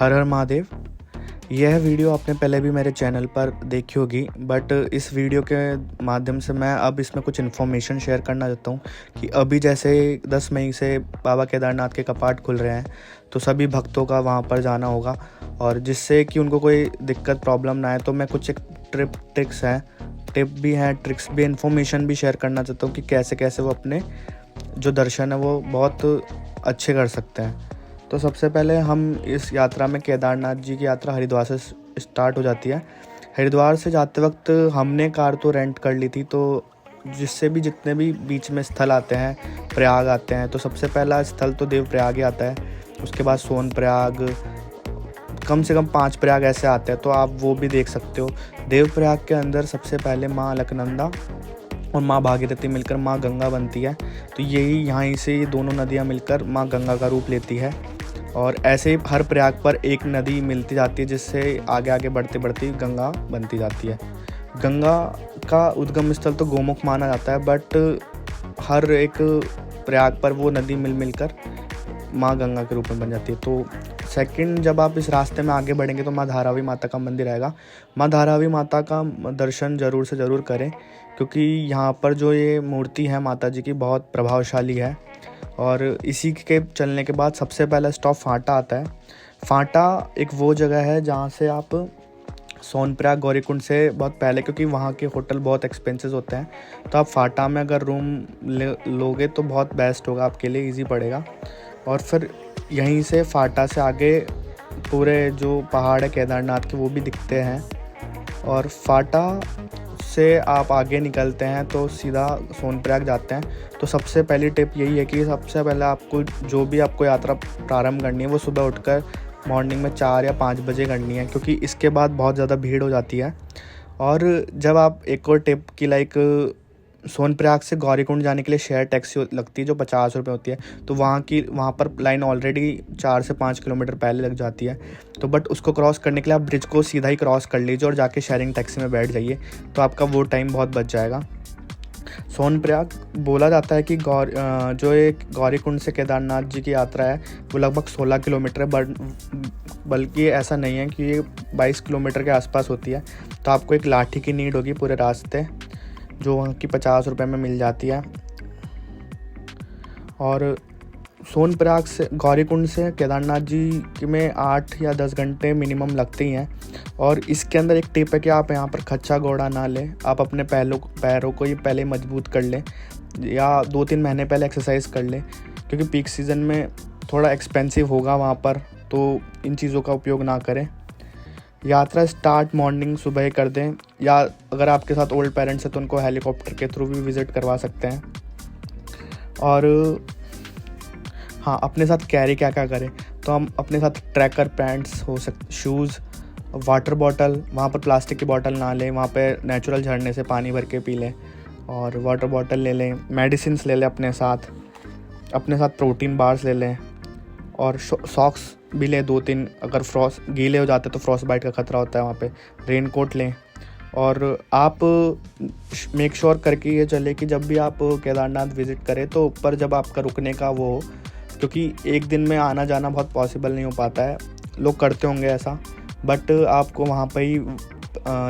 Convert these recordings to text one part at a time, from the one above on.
हर हर महादेव। यह वीडियो आपने पहले भी मेरे चैनल पर देखी होगी, बट इस वीडियो के माध्यम से मैं अब इसमें कुछ इन्फॉर्मेशन शेयर करना चाहता हूँ कि अभी जैसे 10 मई से बाबा केदारनाथ के कपाट खुल रहे हैं, तो सभी भक्तों का वहाँ पर जाना होगा और जिससे कि उनको कोई दिक्कत प्रॉब्लम ना आए। तो मैं कुछ एक टिप भी हैं, ट्रिक्स भी, इन्फॉर्मेशन भी शेयर करना चाहता हूँ कि कैसे कैसे वो अपने जो दर्शन है वो बहुत अच्छे कर सकते हैं। तो सबसे पहले हम इस यात्रा में, केदारनाथ जी की यात्रा हरिद्वार से स्टार्ट हो जाती है। हरिद्वार से जाते वक्त हमने कार तो रेंट कर ली थी, तो जिससे भी जितने भी बीच में स्थल आते हैं, प्रयाग आते हैं, तो सबसे पहला स्थल तो देवप्रयाग ही आता है। उसके बाद सोनप्रयाग, कम से कम 5 प्रयाग ऐसे आते हैं, तो आप वो भी देख सकते हो। देवप्रयाग के अंदर सबसे पहले माँ अलकनंदा और माँ भागीरथी मिलकर माँ गंगा बनती है। तो यही यहाँ से ये दोनों नदियाँ मिलकर माँ गंगा का रूप लेती है और ऐसे ही हर प्रयाग पर एक नदी मिलती जाती है, जिससे आगे आगे बढ़ते बढ़ते गंगा बनती जाती है। गंगा का उद्गम स्थल तो गोमुख माना जाता है, बट हर एक प्रयाग पर वो नदी मिलकर माँ गंगा के रूप में बन जाती है। तो सेकंड, जब आप इस रास्ते में आगे बढ़ेंगे तो माँ धारावी माता का मंदिर आएगा। माँ धारावी माता का दर्शन ज़रूर से ज़रूर करें, क्योंकि यहाँ पर जो ये मूर्ति है माता जी की बहुत प्रभावशाली है। और इसी के चलने के बाद सबसे पहला स्टॉप फाटा आता है। फाटा एक वो जगह है जहाँ से आप सोनप्रयाग गौरीकुंड से बहुत पहले, क्योंकि वहाँ के होटल बहुत एक्सपेंसिव होते हैं, तो आप फाटा में अगर रूम लोगे तो बहुत बेस्ट होगा, आपके लिए ईजी पड़ेगा। और फिर यहीं से फाटा से आगे पूरे जो पहाड़ है केदारनाथ के वो भी दिखते हैं, और फाटा से आप आगे निकलते हैं तो सीधा सोनप्रयाग जाते हैं। तो सबसे पहली टिप यही है कि सबसे पहले आपको जो भी आपको यात्रा प्रारंभ करनी है वो सुबह उठकर मॉर्निंग में 4 या 5 बजे करनी है, क्योंकि इसके बाद बहुत ज़्यादा भीड़ हो जाती है। और जब आप एक और टिप की सोनप्रयाग से गौरीकुंड जाने के लिए शेयर टैक्सी लगती है जो 50 रुपये होती है, तो वहाँ पर लाइन ऑलरेडी 4 से 5 किलोमीटर पहले लग जाती है। तो बट उसको क्रॉस करने के लिए आप ब्रिज को सीधा ही क्रॉस कर लीजिए और जाके शेयरिंग टैक्सी में बैठ जाइए, तो आपका वो टाइम बहुत बच जाएगा। सोनप्रयाग बोला जाता है कि जो एक गौरीकुंड से केदारनाथ जी की यात्रा है वो लगभग 16 किलोमीटर है, बल्कि ऐसा नहीं है कि ये 22 किलोमीटर के आसपास होती है। तो आपको एक लाठी की नीड होगी पूरे रास्ते, जो वहाँ की 50 रुपये में मिल जाती है। और सोनप्रयाग से गौरीकुंड से केदारनाथ जी में 8 या 10 घंटे मिनिमम लगते ही हैं। और इसके अंदर एक टिप है कि आप यहाँ पर खच्चा घोड़ा ना लें, आप अपने पैरों को ही पहले मजबूत कर लें या 2-3 महीने पहले एक्सरसाइज कर लें, क्योंकि पीक सीज़न में थोड़ा एक्सपेंसिव होगा वहाँ पर, तो इन चीज़ों का उपयोग ना करें। यात्रा स्टार्ट मॉर्निंग सुबह कर दें, या अगर आपके साथ ओल्ड पेरेंट्स हैं तो उनको हेलीकॉप्टर के थ्रू भी विज़िट करवा सकते हैं। और हाँ, अपने साथ कैरी क्या क्या करें, तो हम अपने साथ ट्रैकर पैंट्स हो सकते, शूज़, वाटर बॉटल, वहाँ पर प्लास्टिक की बॉटल ना लें, वहाँ पे नेचुरल झरने से पानी भर के पी लें, और वाटर बॉटल ले लें। मेडिसिन्स ले लें अपने साथ प्रोटीन बार्स ले लें, और सॉक्स भी लें 2-3, अगर गीले हो जाते तो फ्रॉस्ट बाइट का खतरा होता है वहाँ पे। रेन कोट लें। और आप मेक श्योर करके ये चले कि जब भी आप केदारनाथ विज़िट करें तो ऊपर जब आपका रुकने का वो हो, क्योंकि एक दिन में आना जाना बहुत पॉसिबल नहीं हो पाता है, लोग करते होंगे ऐसा, बट आपको वहाँ पर ही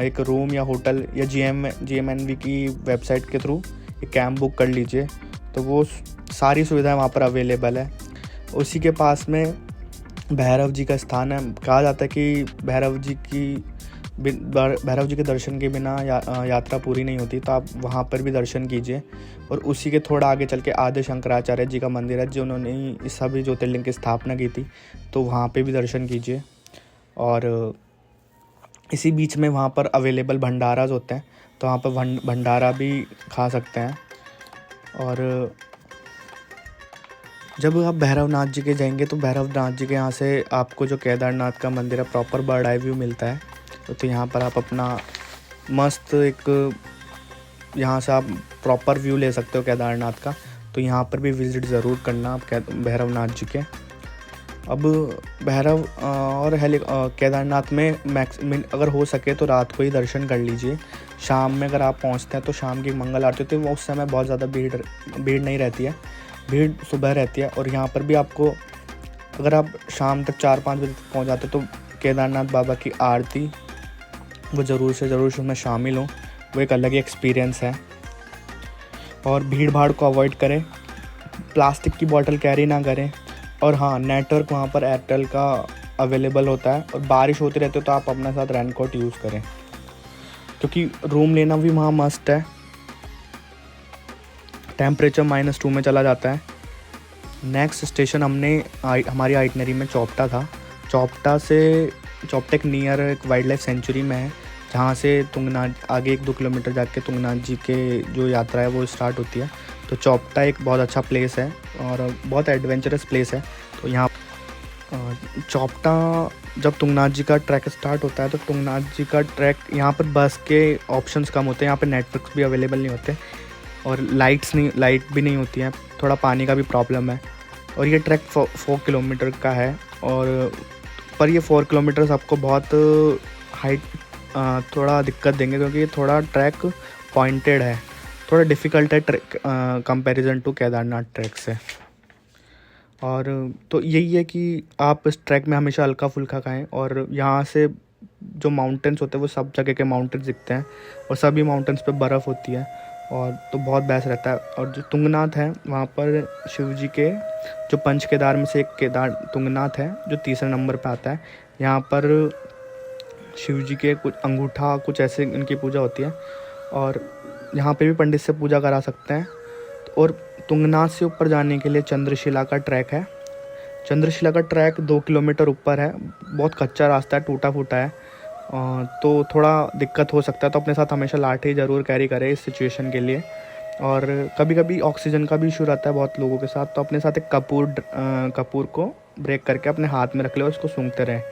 एक रूम या होटल या GMNV की वेबसाइट के थ्रू एक कैंप बुक कर लीजिए, तो वो सारी सुविधाएं वहाँ पर अवेलेबल है। उसी के पास में भैरव जी का स्थान है। कहा जाता है कि भैरव जी के दर्शन के बिना यात्रा पूरी नहीं होती, तो आप वहाँ पर भी दर्शन कीजिए। और उसी के थोड़ा आगे चल के आदि शंकराचार्य जी का मंदिर है, जिन्होंने इस सभी ज्योतिर्लिंग की स्थापना की थी, तो वहाँ पे भी दर्शन कीजिए। और इसी बीच में वहाँ पर अवेलेबल भंडाराज होते हैं, तो वहाँ पर भंडारा भी खा सकते हैं। और जब आप भैरवनाथ जी के जाएंगे तो भैरवनाथ जी के यहाँ से आपको जो केदारनाथ का मंदिर है प्रॉपर बर्ड आई व्यू मिलता है, तो यहाँ पर आप अपना मस्त यहाँ से आप प्रॉपर व्यू ले सकते हो केदारनाथ का। तो यहाँ पर भी विज़िट ज़रूर करना आप भैरवनाथ जी के। अब भैरव और केदारनाथ में अगर हो सके तो रात को ही दर्शन कर लीजिए। शाम में अगर आप पहुँचते हैं तो शाम की मंगल आरती होती है, वो उस समय बहुत ज़्यादा भीड़ नहीं रहती है, भीड़ सुबह रहती है। और यहाँ पर भी आपको अगर आप शाम तक 4-5 बजे तक पहुँच जाते तो केदारनाथ बाबा की आरती वो ज़रूर से ज़रूर उसमें शामिल हो, वो एक अलग ही एक्सपीरियंस है। और भीड़ भाड़ को अवॉइड करें, प्लास्टिक की बोतल कैरी ना करें, और हाँ, नेटवर्क वहाँ पर एयरटेल का अवेलेबल होता है, और बारिश होती रहती है तो आप अपने साथ रेनकोट यूज़ करें, क्योंकि रूम लेना भी वहाँ मस्ट है। टेम्परेचर -2 में चला जाता है। नेक्स्ट स्टेशन हमारी आइटनरी में चौपटा था। चौपटा एक नियर एक वाइल्ड लाइफ सेंचुरी में है, जहाँ से तुंगनाथ आगे 1-2 किलोमीटर जाके तुंगनाथ जी के जो यात्रा है वो स्टार्ट होती है। तो चौपटा एक बहुत अच्छा प्लेस है और बहुत एडवेंचरस प्लेस है। तो यहाँ चौपटा जब तुंगनाथ जी का ट्रैक स्टार्ट होता है तो तुंगनाथ जी का ट्रैक यहाँ पर बस के ऑप्शंस कम होते हैं, यहाँ पर नेटवर्क्स भी अवेलेबल नहीं होते और लाइट भी नहीं होती है, थोड़ा पानी का भी प्रॉब्लम है। और ये ट्रैक 4 किलोमीटर का है, और पर ये 4 किलोमीटर्स आपको बहुत हाइट थोड़ा दिक्कत देंगे, क्योंकि ये थोड़ा ट्रैक पॉइंटेड है, थोड़ा डिफ़िकल्ट है track comparison to Kedarnath track से। और तो यही है कि आप इस ट्रैक में हमेशा हल्का फुल्का खाएं, और यहाँ से जो माउंटेन्स होते हैं वो सब जगह के माउंटेन्स दिखते हैं, और सभी माउंटेन्स पे बर्फ़ होती है, और तो बहुत बेस्ट रहता है। और जो तुंगनाथ है वहाँ पर शिव जी के जो पंच केदार में से एक केदार तुंगनाथ है, जो तीसरे नंबर पे आता है। यहाँ पर शिव जी के कुछ अंगूठा कुछ ऐसे इनकी पूजा होती है, और यहाँ पे भी पंडित से पूजा करा सकते हैं। और तुंगनाथ से ऊपर जाने के लिए चंद्रशिला का ट्रैक है। चंद्रशिला का ट्रैक 2 किलोमीटर ऊपर है, बहुत कच्चा रास्ता है, टूटा फूटा है, तो थोड़ा दिक्कत हो सकता है। तो अपने साथ हमेशा लाठी ज़रूर कैरी करें इस सिचुएशन के लिए। और कभी कभी ऑक्सीजन का भी इशू रहता है बहुत लोगों के साथ, तो अपने साथ एक कपूर को ब्रेक करके अपने हाथ में रख ले और उसको सूंघते रहें।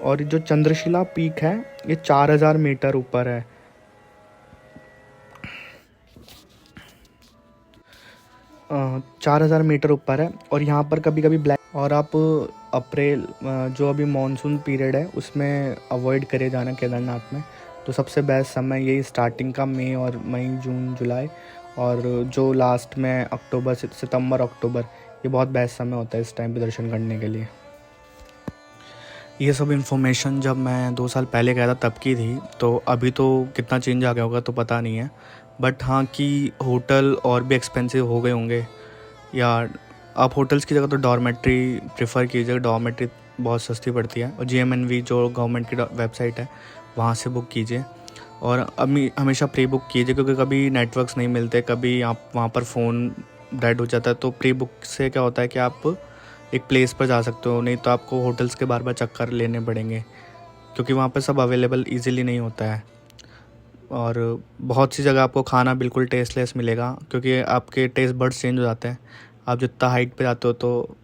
और जो चंद्रशिला पीक है ये 4000 मीटर ऊपर है। 4000 मीटर ऊपर है, और यहाँ पर कभी कभी ब्लैक, और आप अप्रैल जो अभी मानसून पीरियड है उसमें अवॉइड करे जाना केदारनाथ में। तो सबसे बेस्ट समय यही स्टार्टिंग का मई जून जुलाई, और जो लास्ट में सितंबर अक्टूबर, ये बहुत बेस्ट समय होता है इस टाइम पे दर्शन करने के लिए। ये सब इन्फॉर्मेशन जब मैं 2 साल पहले गया था तब की थी, तो अभी तो कितना चेंज आ गया होगा तो पता नहीं है, बट हाँ कि होटल और भी एक्सपेंसिव हो गए होंगे, या आप होटल्स की जगह तो डॉर्मेट्री प्रेफर कीजिए, डॉर्मेट्री बहुत सस्ती पड़ती है। और GMNV जो गवर्नमेंट की वेबसाइट है वहाँ से बुक कीजिए, और हमेशा प्री बुक कीजिए, क्योंकि कभी नेटवर्क्स नहीं मिलते, कभी आप वहाँ पर फ़ोन डेड हो जाता है। तो प्री बुक से क्या होता है कि आप एक प्लेस पर जा सकते हो, नहीं तो आपको होटल्स के बार बार चक्कर लेने पड़ेंगे, क्योंकि वहाँ पर सब अवेलेबल ईज़िली नहीं होता है। और बहुत सी जगह आपको खाना बिल्कुल टेस्टलेस मिलेगा, क्योंकि आपके टेस्ट बड्स चेंज हो जाते हैं। आप जितना हाइट पे जाते हो तो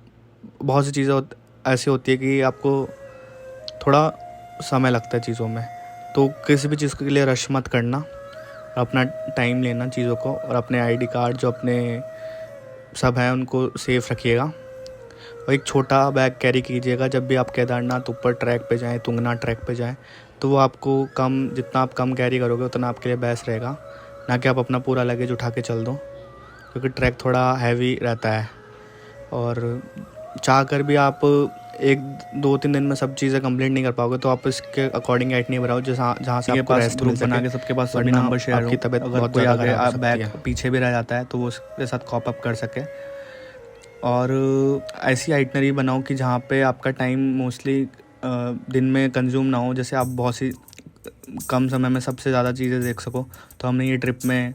बहुत सी चीज़ें ऐसी होती है कि आपको थोड़ा समय लगता है चीज़ों में। तो किसी भी चीज़ के लिए रश मत करना, अपना टाइम लेना चीज़ों को, और अपने ID कार्ड जो अपने सब हैं उनको सेफ रखिएगा, और एक छोटा बैग कैरी कीजिएगा जब भी आप केदारनाथ ऊपर ट्रैक पे जाएं, तुंगनाथ ट्रैक पे जाएं। तो वो आपको जितना आप कम कैरी करोगे उतना आपके लिए बेस्ट रहेगा, ना कि आप अपना पूरा लगेज उठा के चल दो, क्योंकि ट्रैक थोड़ा हैवी रहता है। और चाह कर भी आप 1-2-3 दिन में सब चीज़ें कंप्लीट नहीं कर पाओगे, तो आप इसके अकॉर्डिंग आइटनरी बनाओ जहाँ से आपको रेस्ट ग्रुप बना के सबके पास सभी नंबर शेयर हो, तबीयत बहुत ज़्यादा अगर आप बैग पीछे भी रह जाता है तो वो उसके साथ कॉप अप कर सके। और ऐसी आइटनरी बनाओ कि जहाँ पे आपका टाइम मोस्टली दिन में कंज्यूम ना हो, जैसे आप बहुत सी कम समय में सबसे ज़्यादा चीज़ें देख सको। तो हमने ये ट्रिप में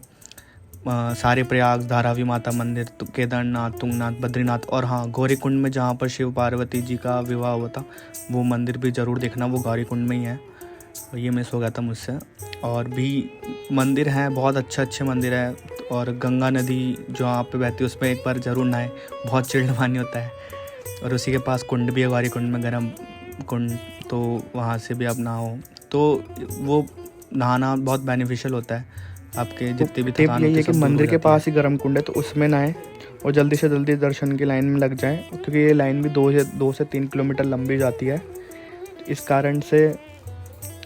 सारे प्रयाग, धारावी माता मंदिर, केदारनाथ, तुंगनाथ, बद्रीनाथ, और हाँ गौरीकुंड में जहाँ पर शिव पार्वती जी का विवाह हुआ था वो मंदिर भी ज़रूर देखना, वो गौरीकुंड में ही है, ये मिस हो गया था मुझसे। और भी मंदिर हैं, बहुत अच्छे मंदिर है। और गंगा नदी जो यहाँ पे बहती है उसमें एक बार ज़रूर नहाएं, बहुत चिल्ड पानी होता है। और उसी के पास कुंड भी है, गौरीकुंड में गर्म कुंड, तो वहाँ से भी आप नहाओ, तो वो नहाना बहुत बेनिफिशियल होता है आपके जितने भी थकान होती है। कि मंदिर के पास ही गर्म कुंड है तो उसमें नहाएं, और जल्दी से जल्दी दर्शन की लाइन में लग जाएं, क्योंकि ये लाइन भी 2 से 3 किलोमीटर लंबी जाती है। इस कारण से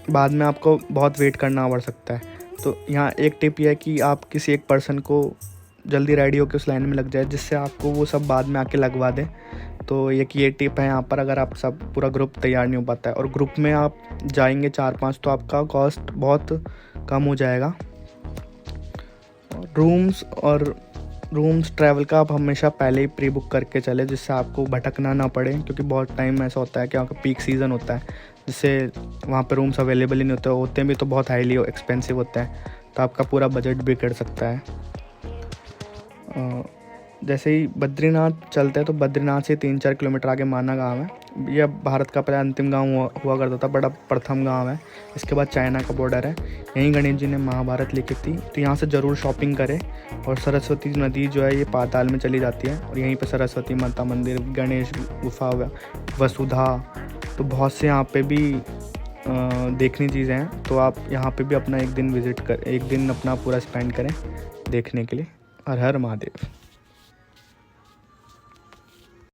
बाद में आपको बहुत वेट करना पड़ सकता है। तो यहाँ एक टिप यह है कि आप किसी एक पर्सन को जल्दी रेडी होकर उस लाइन में लग जाए, जिससे आपको वो सब बाद में आके लगवा दें, तो ये टिप है यहाँ पर, अगर आप सब पूरा ग्रुप तैयार नहीं हो पाता है और ग्रुप में आप जाएंगे 4-5 तो आपका कॉस्ट बहुत कम हो जाएगा। रूम्स ट्रैवल का आप हमेशा पहले ही प्री बुक करके चले, जिससे आपको भटकना ना पड़े, क्योंकि बहुत टाइम ऐसा होता है कि वहाँ का पीक सीज़न होता है जिससे वहाँ पे रूम्स अवेलेबल ही नहीं होते भी तो बहुत हाईली एक्सपेंसिव होते हैं, तो आपका पूरा बजट बिगड़ सकता है। जैसे ही बद्रीनाथ चलते हैं तो बद्रीनाथ से 3-4 किलोमीटर आगे माना गांव है। यह भारत का पहला अंतिम गांव हुआ करता था, बड़ा प्रथम गांव है। इसके बाद चाइना का बॉर्डर है। यहीं गणेश जी ने महाभारत लिखी थी, तो यहाँ से ज़रूर शॉपिंग करें। और सरस्वती नदी जो है ये पाताल में चली जाती है, और यहीं पर सरस्वती माता मंदिर, गणेश गुफा, वसुधा, तो बहुत से यहाँ पे भी देखने चीज़ें हैं। तो आप यहाँ पे भी अपना एक दिन अपना पूरा स्पेंड करें देखने के लिए। हर हर महादेव।